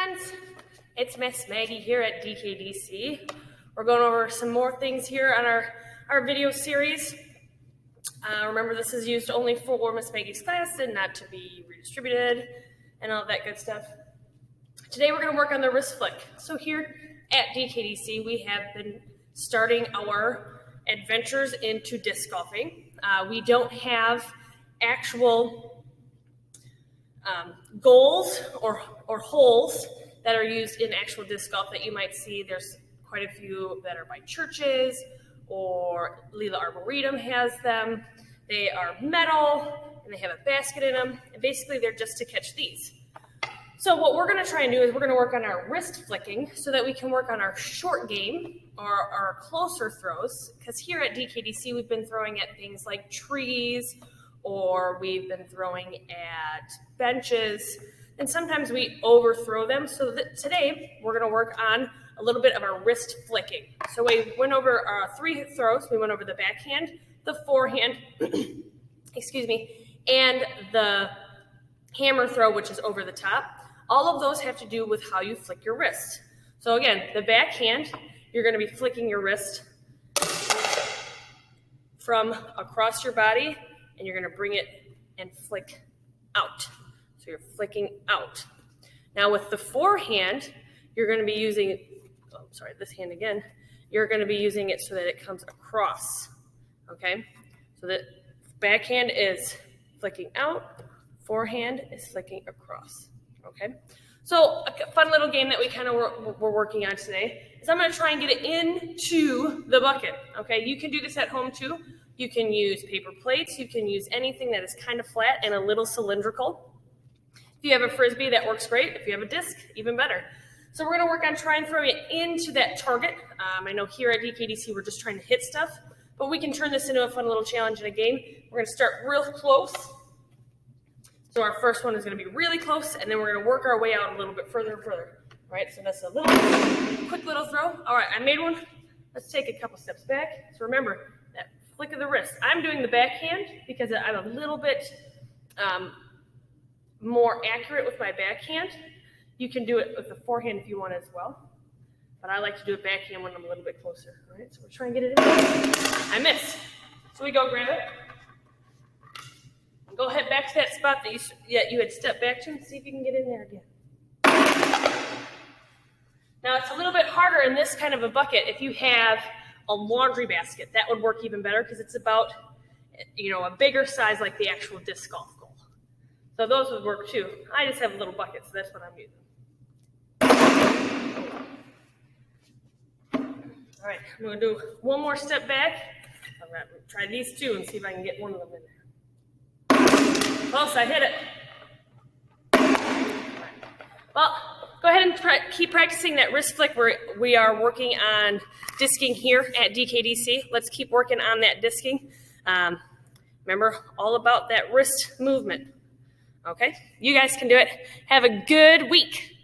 friends, it's Miss Maggie here at DKDC. We're going over some more things here on our video series. Remember, this is used only for Miss Maggie's class and not to be redistributed and all that good stuff. Today we're going to work on the wrist flick. So here at DKDC, we have been starting our adventures into disc golfing. We don't have actual goals or holes that are used in actual disc golf that you might see. There's quite a few that are by churches, or Leela Arboretum has them. They are metal and they have a basket in them, and basically they're just to catch these. So what we're going to try and do is we're going to work on our wrist flicking so that we can work on our short game or our closer throws, because here at DKDC we've been throwing at things like trees, or we've been throwing at benches, and sometimes we overthrow them. So today we're going to work on a little bit of our wrist flicking. So we went over our 3 throws. We went over the backhand, the forehand, excuse me, and the hammer throw, which is over the top. All of those have to do with how you flick your wrist. So again, the backhand, you're going to be flicking your wrist from across your body, and you're going to bring it and flick out. So you're flicking out. Now with the forehand, you're going to be using, this hand again, you're going to be using it so that it comes across, okay? So that backhand is flicking out, forehand is flicking across. Okay, so a fun little game that we kind of we're working on today is I'm going to try and get it into the bucket. Okay, you can do this at home too. You can use paper plates. You can use anything that is kind of flat and a little cylindrical. If you have a Frisbee, that works great. If you have a disc, even better. So we're going to work on trying throwing it into that target. I know here at DKDC we're just trying to hit stuff, but we can turn this into a fun little challenge in a game. We're going to start real close. So our first one is going to be really close, and then we're going to work our way out a little bit further and further. All right, so that's a quick little throw. All right, I made one. Let's take a couple steps back. So remember, that flick of the wrist. I'm doing the backhand because I'm a little bit more accurate with my backhand. You can do it with the forehand if you want as well. But I like to do it backhand when I'm a little bit closer. All right, so we're trying to get it in. I missed. So we go grab it. Go ahead back to that spot that you had stepped back to and see if you can get in there again. Now it's a little bit harder in this kind of a bucket. If you have a laundry basket, that would work even better because it's about, a bigger size like the actual disc golf goal. So those would work too. I just have a little bucket, so that's what I'm using. All right, I'm going to do one more step back. All right, we'll try these two and see if I can get one of them in there. Close, I hit it. Well, go ahead and keep practicing that wrist flick. We are working on disking here at DKDC. Let's keep working on that disking. Remember, all about that wrist movement. Okay? You guys can do it. Have a good week.